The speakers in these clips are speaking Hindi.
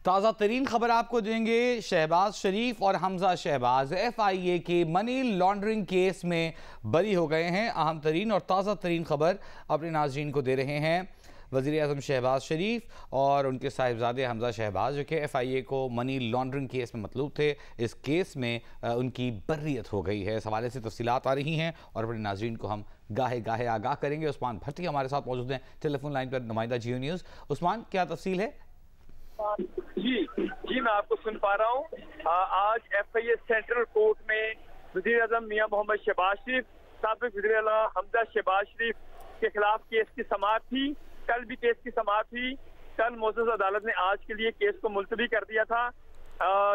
ताज़ा तरीन खबर आपको देंगे। शहबाज शरीफ और हमजा शहबाज FIA के मनी लॉन्ड्रिंग केस में बरी हो गए हैं। अहम तरीन और ताज़ा तरीन खबर अपने नाज़रीन को दे रहे हैं। वज़ीर आज़म शहबाज शरीफ और उनके साहिबजादे हमजा शहबाज जो कि FIA को मनी लॉन्ड्रिंग केस में मतलूब थे, इस केस में उनकी बर्रियत हो गई है। इस हवाले से तफसीलात आ रही हैं और अपने नाज़रीन को हम गाहे गाहे आगाह करेंगे। उस्मान भट्टी हमारे साथ मौजूद हैं टेलीफोन लाइन पर, नुमाइंदा जियो न्यूज़। उस्मान, क्या तफसील है? जी मैं आपको सुन पा रहा हूँ। आज FIA सेंट्रल कोर्ट में वज़ीर आज़म मियां मोहम्मद शहबाज शरीफ, साबिक़ वज़ीर आला हमजा शहबाज शरीफ के खिलाफ केस की समाअत थी। कल भी केस की समाअत हुई। कल मोअज़्ज़ज़ अदालत ने आज के लिए केस को मुलतवी कर दिया था।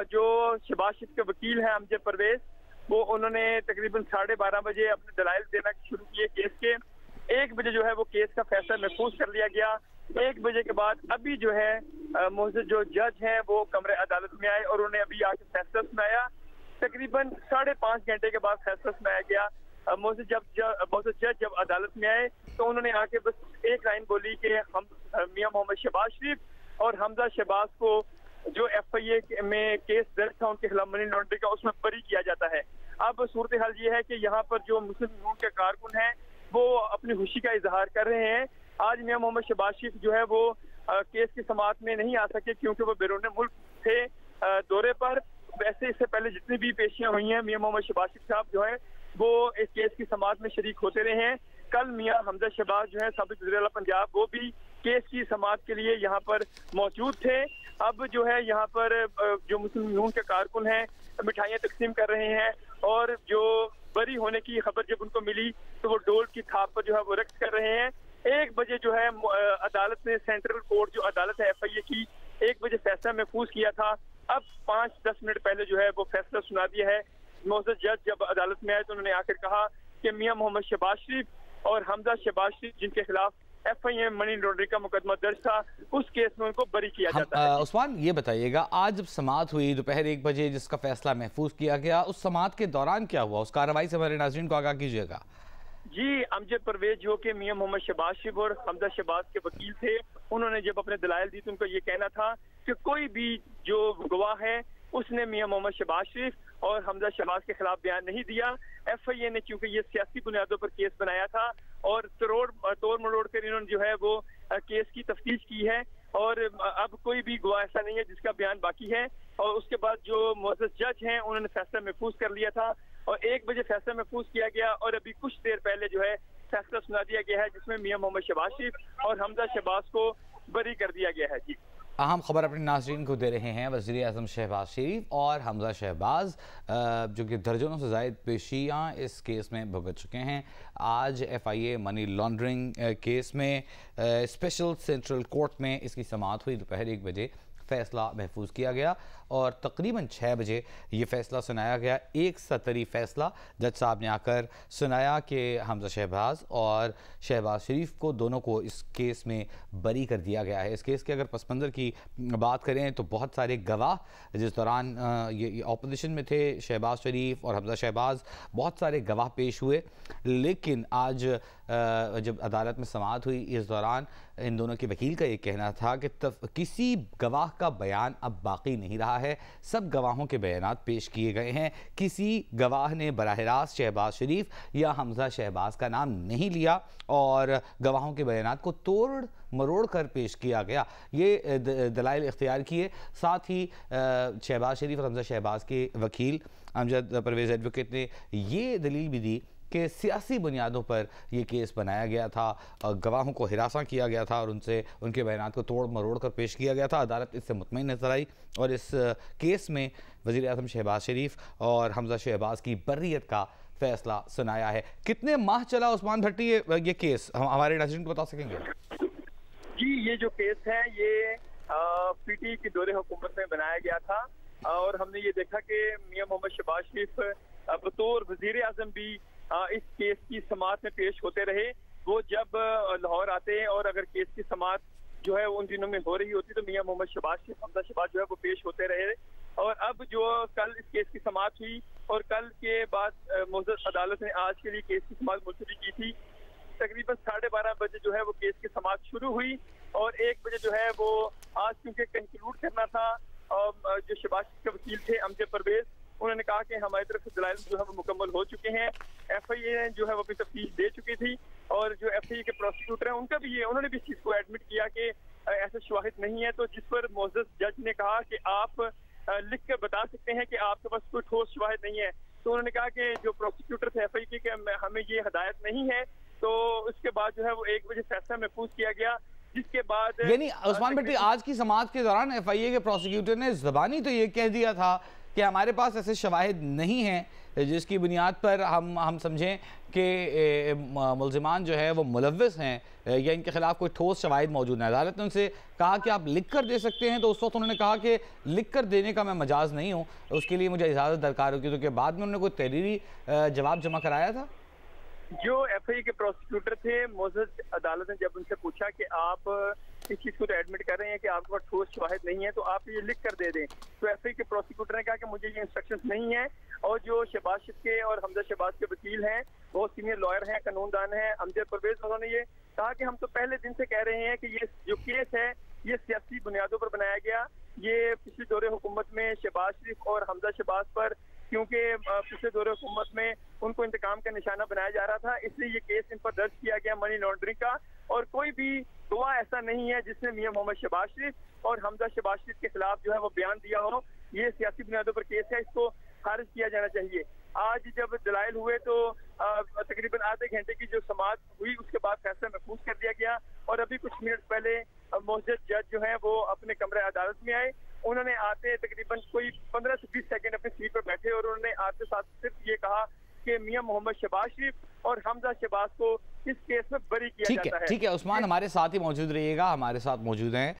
जो शहबाज शरीफ के वकील हैं अमजद परवेज, वो उन्होंने तकरीबन 12:30 बजे अपने दलाइल देना शुरू किए केस के। 1 बजे जो है वो केस का फैसला महफूज कर लिया गया। 1 बजे के बाद अभी जो है मोअज़्ज़ज़ जो जज हैं वो कमरे अदालत में आए और उन्हें अभी आके फैसला सुनाया। तकरीबन 5.5 घंटे के बाद फैसला सुनाया गया। मोअज़्ज़ज़ जज जब अदालत में आए तो उन्होंने आके बस एक लाइन बोली कि हम मियां मोहम्मद शहबाज शरीफ और हमजा शहबाज को जो FIA में केस दर्ज था उनके खिलाफ मनी लॉन्ड्रिंग का, उसमें बरी किया जाता है। अब सूरत हाल ये है कि यहाँ पर जो मुस्लिम लीग के कारकुन हैं वो अपनी खुशी का इजहार कर रहे हैं। आज मियां मोहम्मद शहबाज शरीफ जो है वो केस की समाअत में नहीं आ सके क्योंकि वो बैरून मुल्क थे दौरे पर। वैसे इससे पहले जितनी भी पेशियां हुई हैं, मियां मोहम्मद शहबाज शरीफ साहब जो है वो इस केस की समाअत में शरीक होते रहे हैं। कल मियां हमजा शहबाज जो है साबिक़ वज़ीर आला पंजाब, वो भी केस की समाअत के लिए यहाँ पर मौजूद थे। अब जो है यहाँ पर जो मुस्लिम लीग के कारकुन हैं मिठाइयाँ तकसीम कर रहे हैं और जो बरी होने की खबर जब उनको मिली तो वो डोल की थाप पर जो है वो रक्स कर रहे हैं। 1 बजे जो है अदालत ने, सेंट्रल कोर्ट जो अदालत है FIA की, 1 बजे फैसला महफूज किया था। अब 5-10 मिनट पहले जो है वो फैसला सुना दिया है। मोअज़्ज़ज़ जज जब अदालत में आए तो उन्होंने आकर कहा कि मियां मोहम्मद शहबाज शरीफ और हमजा शहबाज शरीफ जिनके खिलाफ FIA मनी लॉन्ड्रिंग का मुकदमा दर्ज था, उस केस में उनको बरी किया जाता है। उस्मान, ये बताइएगा, आज जब समाअत हुई दोपहर 1 बजे जिसका फैसला महफूज किया गया, उस समाअत के दौरान क्या हुआ? उस कार्रवाई से हमारे नाज़रीन को आगाह कीजिएगा। जी, अमजद परवेज जो कि मियां मोहम्मद शहबाज शरीफ और हमजा शहबाज के वकील थे, उन्होंने जब अपने दलाइल दी तो उनका ये कहना था कि कोई भी जो गवाह है उसने मियां मोहम्मद शहबाज शरीफ और हमजा शहबाज के खिलाफ बयान नहीं दिया। FIA ने चूंकि ये सियासी बुनियादों पर केस बनाया था और तोड़ मरोड़ कर इन्होंने जो है वो केस की तफ्तीश की है और अब कोई भी गवाह ऐसा नहीं है जिसका बयान बाकी है। और उसके बाद जो मुअज़्ज़ज़ जज हैं उन्होंने फैसला महफूज कर लिया था और 1 बजे फैसला महफूज किया गया और अभी कुछ देर पहले जो है फैसला सुना दिया गया है जिसमें मियां मोहम्मद शहबाज शरीफ और हमजा शहबाज को बरी कर दिया गया है। जी, अहम खबर अपने नाज़रीन को दे रहे हैं। वज़ीर आज़म शहबाज शरीफ और हमजा शहबाज जो कि दर्जनों से ज़ायद पेशियाँ इस केस में भुगत चुके हैं, आज FIA मनी लॉन्ड्रिंग केस में स्पेशल सेंट्रल कोर्ट में इसकी समाअत हुई। दोपहर 1 बजे फ़ैसला महफूज किया गया और तकरीबन 6 बजे ये फ़ैसला सुनाया गया। एक सतरी फ़ैसला जज साहब ने आकर सुनाया कि हमजा शहबाज और शहबाज शरीफ को दोनों को इस केस में बरी कर दिया गया है। इस केस के अगर पस मंज़र की बात करें तो बहुत सारे गवाह जिस दौरान ये ऑपोजिशन में थे, शहबाज शरीफ और हमजा शहबाज, बहुत सारे गवाह पेश हुए। लेकिन आज जब अदालत में समाअत हुई, इस दौरान इन दोनों के वकील का ये कहना था कि किसी गवाह का बयान अब बाकी नहीं रहा है। सब गवाहों के बयानात पेश किए गए हैं। किसी गवाह ने बराह रास्त शहबाज शरीफ या हमजा शहबाज का नाम नहीं लिया और गवाहों के बयानात को तोड़ मरोड़ कर पेश किया गया। ये दलाइल इख्तियार किए। साथ ही शहबाज शरीफ और हमजा शहबाज के वकील अमजद परवेज एडवोकेट ने ये दलील भी दी कि सियासी बुनियादों पर यह केस बनाया गया था, गवाहों को हिरासा किया गया था और उनके बयानात को तोड़ मरोड़ कर पेश किया गया था। अदालत इससे मुतमईन नजर आई और इस केस में वज़ीर आज़म शहबाज शरीफ और हमजा शहबाज की बर्रियत का फैसला सुनाया है। कितने माह चला उस्मान भट्टी ये केस, हम हमारे नाज़रीन को बता सकेंगे? जी, ये जो केस है ये PTE के दौरे हुकूमत में बनाया गया था और हमने ये देखा कि मियां मोहम्मद शहबाज शरीफ बतौर वज़ीर आज़म भी इस केस की समाअत में पेश होते रहे। वो जब लाहौर आते हैं और अगर केस की समाअत जो है उन दिनों में हो रही होती तो मियां मोहम्मद शहबाज शरीफ, हमजा शहबाज जो है वो पेश होते रहे। और अब जो कल इस केस की समाअत हुई और कल के बाद मुअज़्ज़ज़ अदालत ने आज के लिए केस की समाअत मुलतवी की थी। तकरीबन 12:30 बजे जो है वो केस की समाअत शुरू हुई और 1 बजे जो है वो आज क्योंकि कंक्लूड करना था जो शहबाज के वकील थे अमजद परवेज, उन्होंने कहा कि हमारी तरफ से दलाइल जो है वो मुकम्मल हो चुके हैं। FIA जो है वो अपनी तफ्तीश दे चुकी थी और जो FIA के प्रोसिक्यूटर हैं उनका भी उन्होंने भी इस चीज़ को एडमिट किया कि ऐसे शवाहिद नहीं है। तो जिस पर मोअज़्ज़ज़ जज ने कहा कि आप लिख कर बता सकते हैं कि आपके पास कोई ठोस शवाहिद नहीं है, तो उन्होंने कहा कि जो प्रोसिक्यूटर थे FIA के हमें ये हदायत नहीं है। तो उसके बाद जो है वो 1 बजे फैसला महफूज किया गया, जिसके बाद यानी उस्मान भट्टी आज की समाअत के दौरान FIA के प्रोसिक्यूटर ने ज़बानी तो ये कह दिया था कि हमारे पास ऐसे शवाहिद नहीं हैं जिसकी बुनियाद पर हम समझें कि मुल्ज़िमान जो है वो मुलव्विस हैं या इनके खिलाफ कोई ठोस शवाहिद मौजूद है। अदालत ने उनसे कहा कि आप लिख कर दे सकते हैं, तो उस वक्त उन्होंने कहा कि लिख कर देने का मैं मजाज नहीं हूँ, उसके लिए मुझे इजाज़त दरकार होगी। तो कि बाद में उन्होंने कोई तहरीरी जवाब जमा कराया था? जो FIA के प्रोसिक्यूटर थे, मोअज़्ज़ज़ अदालत ने जब उनसे पूछा कि आप इस चीज़ को तो एडमिट कर रहे हैं कि आपके पास ठोस शवाहिद नहीं है, तो आप ये लिख कर दे दें, तो FIA के प्रोसिक्यूटर ने कहा कि मुझे ये इंस्ट्रक्शंस नहीं है। और जो शहबाज शरीफ के और हमजा शहबाज के वकील हैं, वो सीनियर लॉयर हैं, कानूनदान हैं, अमजद परवेज, उन्होंने ये कहा कि हम तो पहले दिन से कह रहे हैं कि ये जो केस है ये सियासी बुनियादों पर बनाया गया। ये पिछले दौरे हुकूमत में शहबाज शरीफ और हमजा शहबाज पर, क्योंकि पिछले दौरे हुकूमत में उनको इंतकाम का निशाना बनाया जा रहा था, इसलिए ये केस इन पर दर्ज किया गया मनी लॉन्ड्रिंग का। और कोई भी गवाह ऐसा नहीं है जिसने मियां मोहम्मद शहबाज शरीफ और हमजा शहबाज शरीफ के खिलाफ जो है वो बयान दिया हो। ये सियासी बुनियादों पर केस है, इसको खारिज किया जाना चाहिए। आज जब दलाइल हुए तो तकरीबन आधे घंटे की जो समाअत हुई, उसके बाद फैसला महफूज कर दिया गया और अभी कुछ मिनट पहले मोअज़्ज़ज़ जज जो है वो अपने कमरे अदालत में आए। उन्होंने आते तकरीबन कोई 15 से 20 सेकंड अपनी सीट पर बैठे और उन्होंने आते साथ सिर्फ ये कहा कि मियां मोहम्मद शहबाज शरीफ और हमजा शहबाज को इस केस में बरी किया जाता है। ठीक है उस्मान, हमारे साथ ही मौजूद रहिएगा, हमारे साथ मौजूद हैं